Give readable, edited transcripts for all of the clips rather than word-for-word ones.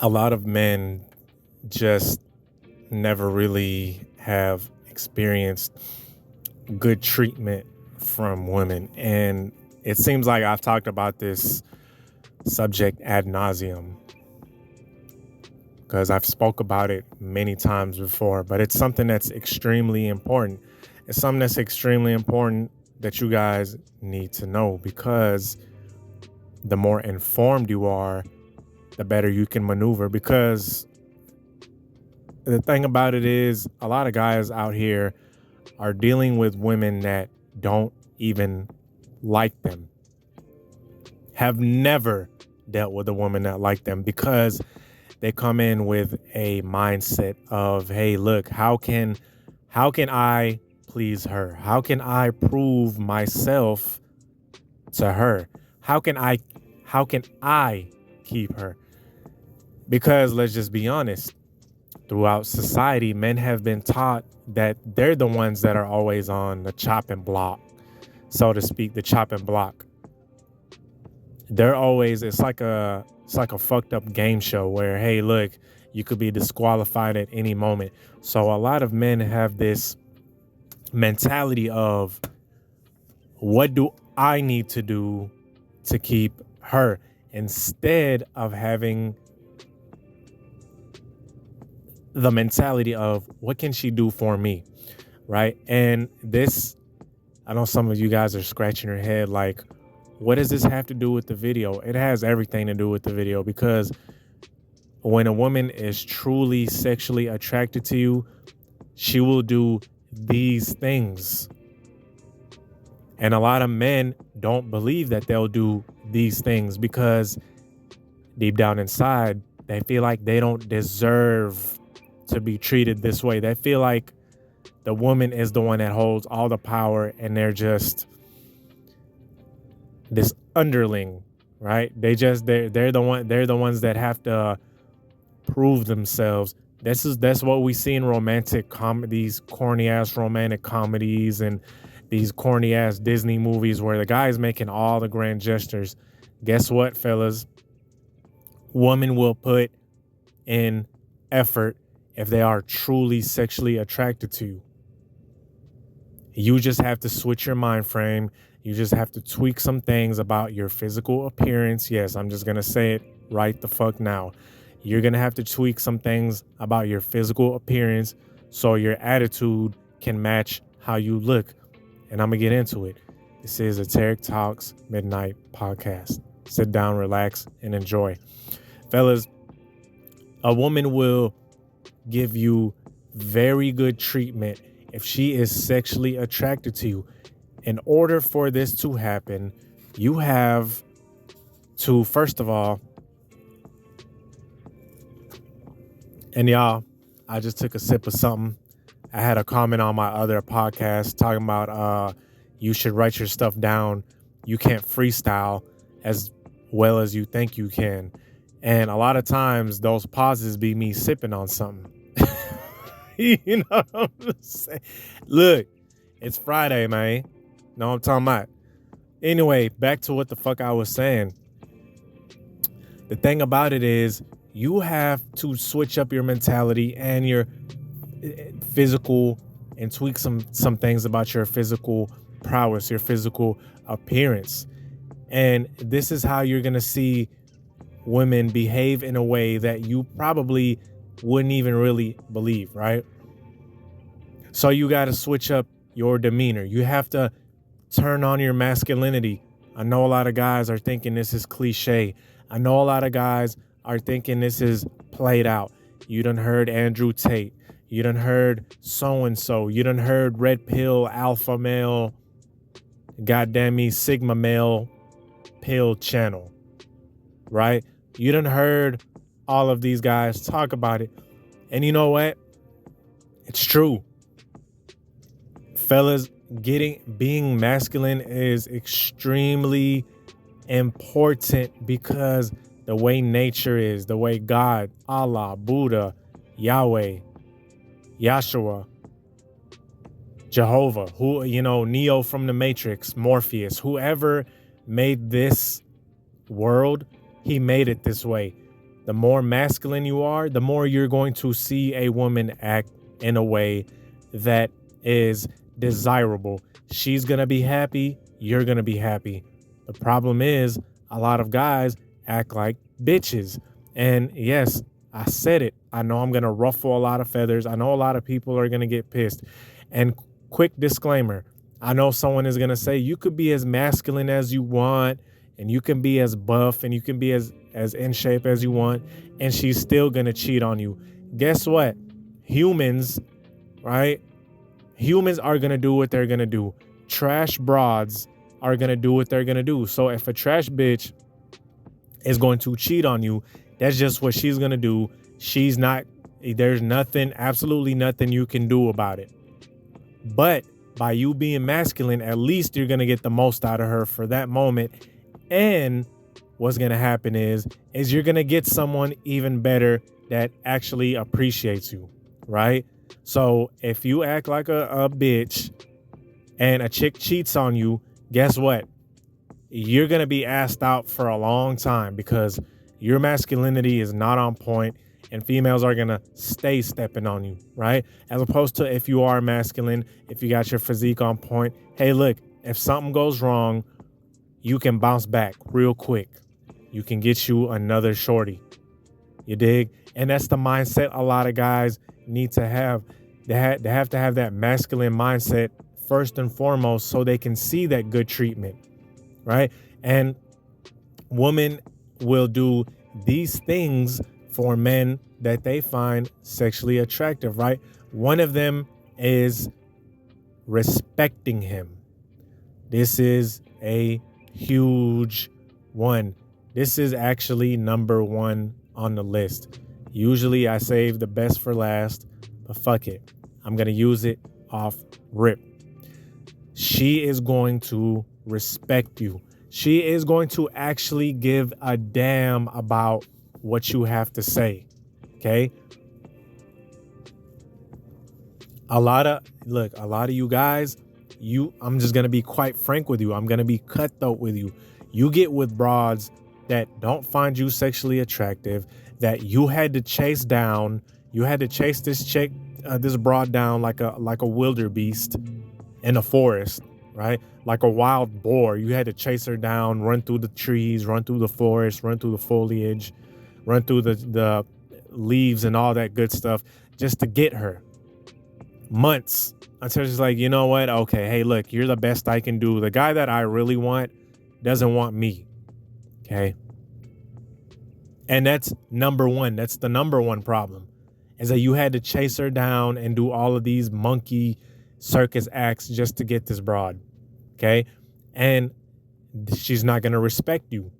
a lot of men just never really have experienced good treatment from women. And it seems like I've talked about this subject ad nauseum because I've spoke about it many times before, but it's something that's extremely important. It's something that's extremely important that you guys need to know, because the more informed you are, the better you can maneuver. Because the thing about it is, a lot of guys out here are dealing with women that don't even like them, have never dealt with a woman that like them, because they come in with a mindset of, hey, look, how can I please her? How can I prove myself to her? How can I keep her? Because let's just be honest, throughout society, men have been taught that they're the ones that are always on the chopping block, so to speak, the chopping block. They're always, it's like a fucked up game show where, hey, look, you could be disqualified at any moment. So a lot of men have this mentality of, what do I need to do to keep her, instead of having the mentality of, what can she do for me, right? And this, I know some of you guys are scratching your head like, what does this have to do with the video? It has everything to do with the video, because when a woman is truly sexually attracted to you, she will do these things. And a lot of men don't believe that they'll do these things, because deep down inside, they feel like they don't deserve to be treated this way. They feel like the woman is the one that holds all the power, and they're just this underling, right? They're the ones that have to prove themselves. That's what we see in romantic comedies, corny ass romantic comedies, and these corny ass Disney movies where the guy's making all the grand gestures. Guess what, fellas? Women will put in effort if they are truly sexually attracted to you. You just have to switch your mind frame. You just have to tweak some things about your physical appearance. Yes, I'm just going to say it right the fuck now. You're going to have to tweak some things about your physical appearance so your attitude can match how you look. And I'm going to get into it. This is a Tarik Talks Midnight Podcast. Sit down, relax, and enjoy. Fellas, a woman will give you very good treatment if she is sexually attracted to you. In order for this to happen, you have to, first of all, and y'all, I just took a sip of something. I had a comment on my other podcast talking about you should write your stuff down. You can't freestyle as well as you think you can. And a lot of times those pauses be me sipping on something. You know what I'm saying? Look, it's Friday, man. Know what I'm talking about? Anyway, back to what the fuck I was saying. The thing about it is, you have to switch up your mentality and your physical, and tweak some things about your physical prowess, your physical appearance. And this is how you're going to see women behave in a way that you probably wouldn't even really believe, right? So you got to switch up your demeanor. You have to turn on your masculinity. I know a lot of guys are thinking this is cliche. I know a lot of guys are thinking this is played out. You done heard Andrew Tate. You done heard so-and-so. You done heard red pill, alpha male, goddamn me, sigma male pill channel, right? You done heard all of these guys talk about it. And you know what? It's true. Fellas, being masculine is extremely important, because the way nature is, the way God, Allah, Buddha, Yahweh, Yahshua, Jehovah, Neo from the Matrix, Morpheus, whoever made this world, he made it this way. The more masculine you are, the more you're going to see a woman act in a way that is desirable. She's going to be happy. You're going to be happy. The problem is a lot of guys act like bitches. And yes, I said it. I know I'm going to ruffle a lot of feathers. I know a lot of people are going to get pissed. And quick disclaimer, I know someone is going to say you could be as masculine as you want, and you can be as buff, and you can be as in shape as you want, and she's still going to cheat on you. Guess what? Humans, right? Humans are going to do what they're going to do. Trash broads are going to do what they're going to do. So if a trash bitch is going to cheat on you, that's just what she's going to do. There's nothing, absolutely nothing you can do about it. But by you being masculine, at least you're going to get the most out of her for that moment. And what's going to happen is you're going to get someone even better that actually appreciates you, right? So if you act like a bitch and a chick cheats on you, guess what? You're going to be asked out for a long time because your masculinity is not on point and females are going to stay stepping on you, right? As opposed to if you are masculine, if you got your physique on point, hey, look, if something goes wrong, you can bounce back real quick. You can get you another shorty. You dig? And that's the mindset a lot of guys need to have. They have to have that masculine mindset first and foremost so they can see that good treatment, right? And women will do these things for men that they find sexually attractive, right? One of them is respecting him. This is a huge one. This is actually number one on the list. Usually I save the best for last, but fuck it. I'm going to use it off rip. She is going to respect you. She is going to actually give a damn about what you have to say. Okay? A lot of you guys, I'm just going to be quite frank with you. I'm going to be cutthroat with you. You get with broads that don't find you sexually attractive, that you had to chase down. You had to chase this chick, this broad down like a wildebeest in a forest, right? Like a wild boar. You had to chase her down, run through the trees, run through the forest, run through the foliage, run through the leaves and all that good stuff just to get her. Months until she's like, you know what? Okay, hey, look, you're the best I can do. The guy that I really want doesn't want me. Okay. And that's number one. That's the number one problem, is that you had to chase her down and do all of these monkey circus acts just to get this broad. Okay. And she's not going to respect you.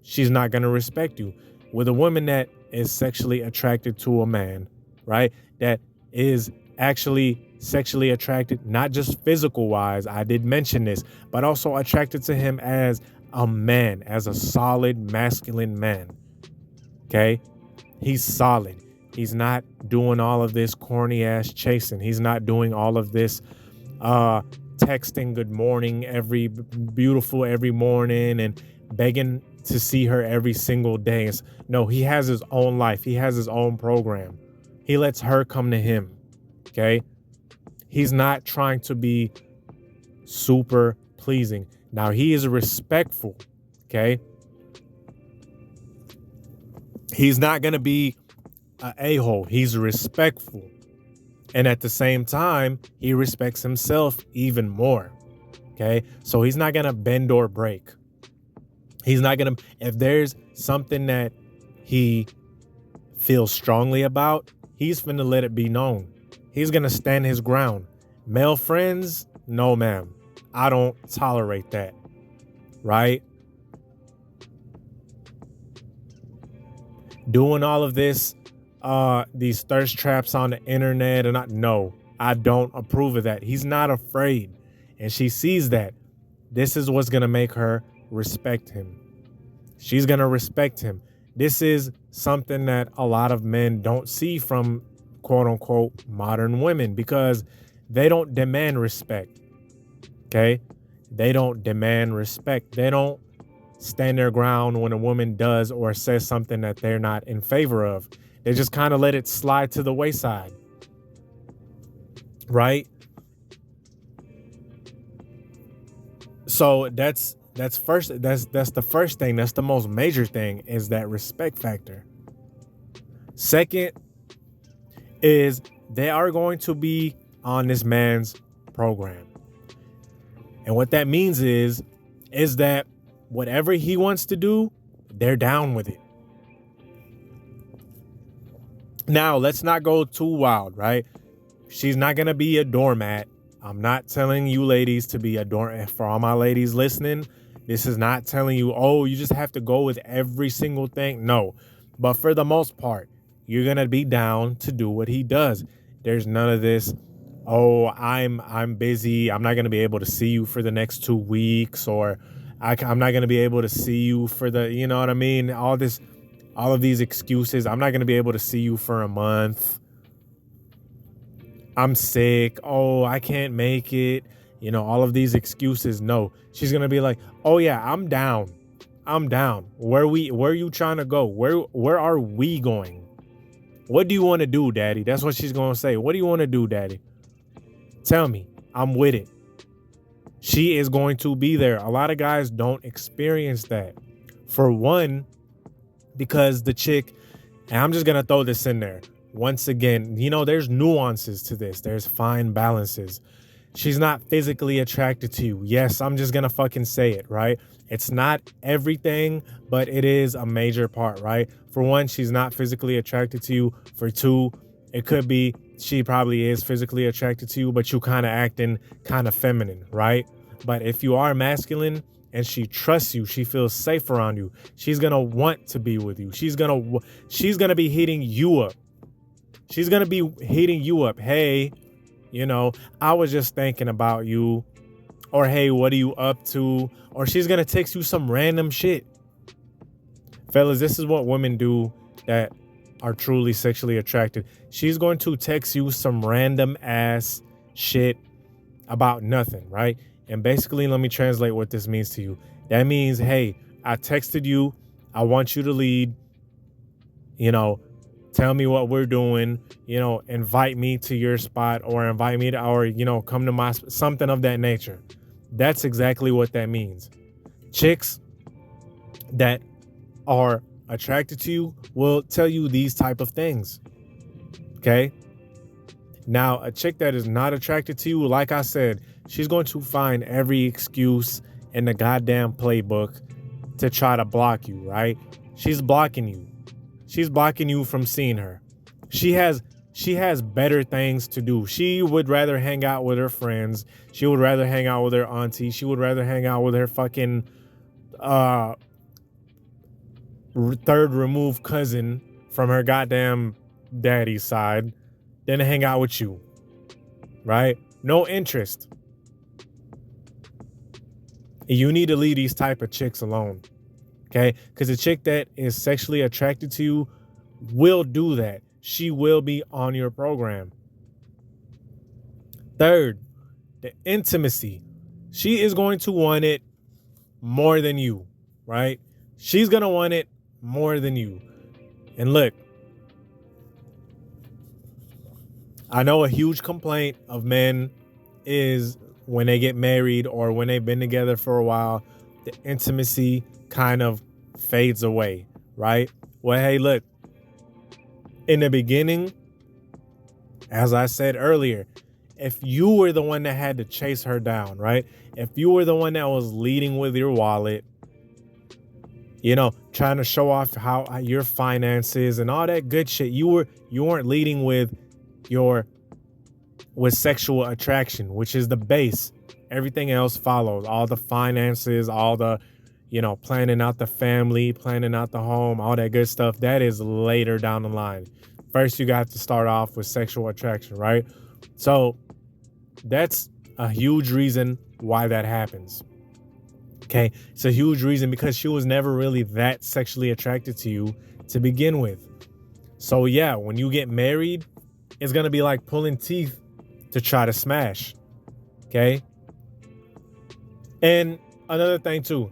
She's not going to respect you. With a woman that is sexually attracted to a man, right? That is actually sexually attracted, not just physical wise. I did mention this, but also attracted to him as a man, as a solid masculine man. Okay. He's solid. He's not doing all of this corny ass chasing. He's not doing all of this texting good morning every morning and begging to see her every single day. No, he has his own life. He has his own program. He lets her come to him. Okay. He's not trying to be super pleasing. Now, he is respectful. Okay. He's not going to be an a-hole. He's respectful. And at the same time, he respects himself even more. Okay. So he's not going to bend or break. He's not going to, if there's something that he feels strongly about, he's finna let it be known. He's going to stand his ground. Male friends, no, ma'am. I don't tolerate that. Right? Doing all of this, these thirst traps on the internet, and I don't approve of that. He's not afraid. And she sees that. This is what's going to make her respect him. She's going to respect him. This is something that a lot of men don't see from quote unquote modern women, because they don't demand respect. Okay. They don't demand respect. They don't stand their ground when a woman does or says something that they're not in favor of. They just kind of let it slide to the wayside, right? So that's the first thing. That's the most major thing, is that respect factor. Second is they are going to be on this man's program. And what that means is that whatever he wants to do, they're down with it. Now, let's not go too wild, right? She's not going to be a doormat. I'm not telling you ladies to be a doormat. For all my ladies listening, this is not telling you, oh, you just have to go with every single thing. No. But for the most part, you're going to be down to do what he does. There's none of this, oh, I'm busy, I'm not going to be able to see you for the next 2 weeks, or I'm not going to be able to see you for the, you know what I mean? All of these excuses. I'm not going to be able to see you for a month. I'm sick. Oh, I can't make it. You know, all of these excuses. No, she's going to be like, oh yeah, I'm down. Where are you trying to go? Where are we going? What do you want to do, daddy? That's what she's going to say. What do you want to do, daddy? Tell me. I'm with it. She is going to be there. A lot of guys don't experience that. For one, because the chick, and I'm just going to throw this in there. Once again, you know, there's nuances to this. There's fine balances. She's not physically attracted to you. Yes, I'm just going to fucking say it, right? It's not everything, but it is a major part, right? For one, she's not physically attracted to you. For two, it could be she probably is physically attracted to you, but you kind of acting kind of feminine, right? But if you are masculine and she trusts you, she feels safe around you, she's going to want to be with you. She's going to be hitting you up. She's going to be hitting you up. Hey, you know, I was just thinking about you. Or, hey, what are you up to? Or she's going to text you some random shit. Fellas, this is what women do that are truly sexually attracted. She's going to text you some random ass shit about nothing, right? And basically, let me translate what this means to you. That means, hey, I texted you. I want you to lead. You know, tell me what we're doing. You know, invite me to your spot, or invite me to, or, you know, come to my, something of that nature. That's exactly what that means. Chicks that are attracted to you will tell you these type of things. Okay? Now, a chick that is not attracted to you, like I said, she's going to find every excuse in the goddamn playbook to try to block you, right? She's blocking you. She's blocking you from seeing her. She has better things to do. She would rather hang out with her friends. She would rather hang out with her auntie. She would rather hang out with her fucking third removed cousin from her goddamn daddy's side than to hang out with you. Right? No interest. You need to leave these type of chicks alone. Okay? Because a chick that is sexually attracted to you will do that. She will be on your program. Third, the intimacy. She is going to want it more than you, right? She's going to want it more than you. And look, I know a huge complaint of men is when they get married or when they've been together for a while, the intimacy kind of fades away, right? Well, hey, look. In the beginning, as I said earlier, if you were the one that had to chase her down, right? If you were the one that was leading with your wallet, you know, trying to show off how your finances and all that good shit, you weren't leading with sexual attraction, which is the base. Everything else follows. All the finances, all the, you know, planning out the family, planning out the home, all that good stuff. That is later down the line. First, you got to start off with sexual attraction, right? So that's a huge reason why that happens. Okay. It's a huge reason because she was never really that sexually attracted to you to begin with. So yeah, when you get married, it's going to be like pulling teeth to try to smash. Okay. And another thing too,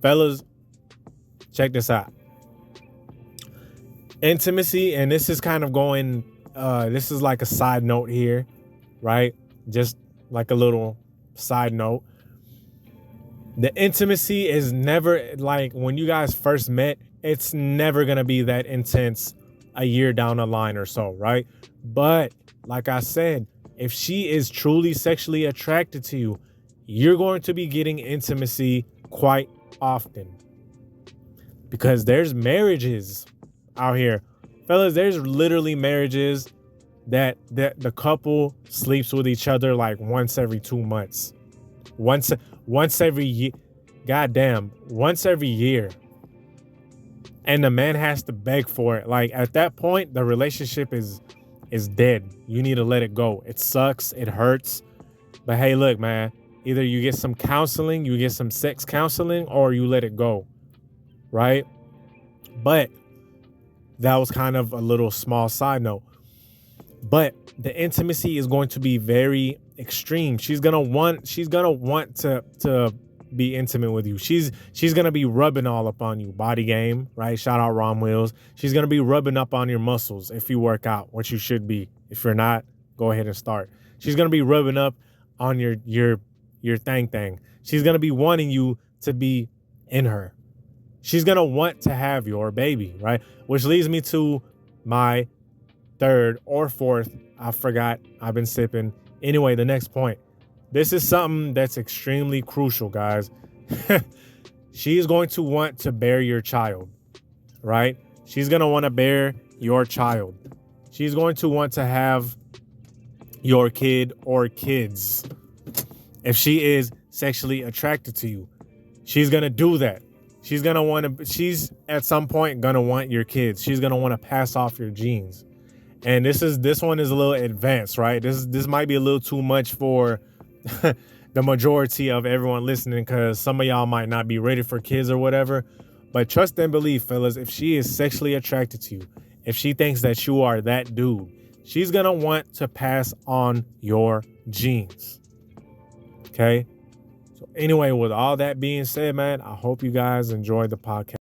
Fellas, check this out. Intimacy, and this is kind of going, this is like a side note here, right? Just like a little side note. The intimacy is never, like when you guys first met, it's never going to be that intense a year down the line or so, right? But like I said, if she is truly sexually attracted to you, you're going to be getting intimacy quite often. Because there's marriages out here. Fellas, there's literally marriages that the couple sleeps with each other like once every 2 months. Once every year. Goddamn, once every year. And the man has to beg for it. Like at that point, the relationship is dead. You need to let it go. It sucks. It hurts. But hey, look, man, either you get some counseling, you get some sex counseling, or you let it go. Right? But that was kind of a little small side note. But the intimacy is going to be very extreme. She's gonna want to be intimate with you. She's gonna be rubbing all up on you. Body game, right? Shout out Rom Wills. She's gonna be rubbing up on your muscles if you work out, which you should be. If you're not, go ahead and start. She's gonna be rubbing up on your thing. She's gonna be wanting you to be in her. She's gonna want to have your baby, right? Which leads me to my third or fourth. I forgot. I've been sipping. Anyway, the next point. This is something that's extremely crucial, guys. She is going to want to bear your child, right? She's going to want to bear your child. She's going to want to have your kid or kids. If she is sexually attracted to you, she's going to do that. She's at some point going to want your kids. She's going to want to pass off your genes. And this one is a little advanced, right? This might be a little too much for the majority of everyone listening, because some of y'all might not be ready for kids or whatever. But trust and believe, fellas, if she is sexually attracted to you, if she thinks that you are that dude, she's going to want to pass on your genes. Okay? So anyway, with all that being said, man, I hope you guys enjoyed the podcast.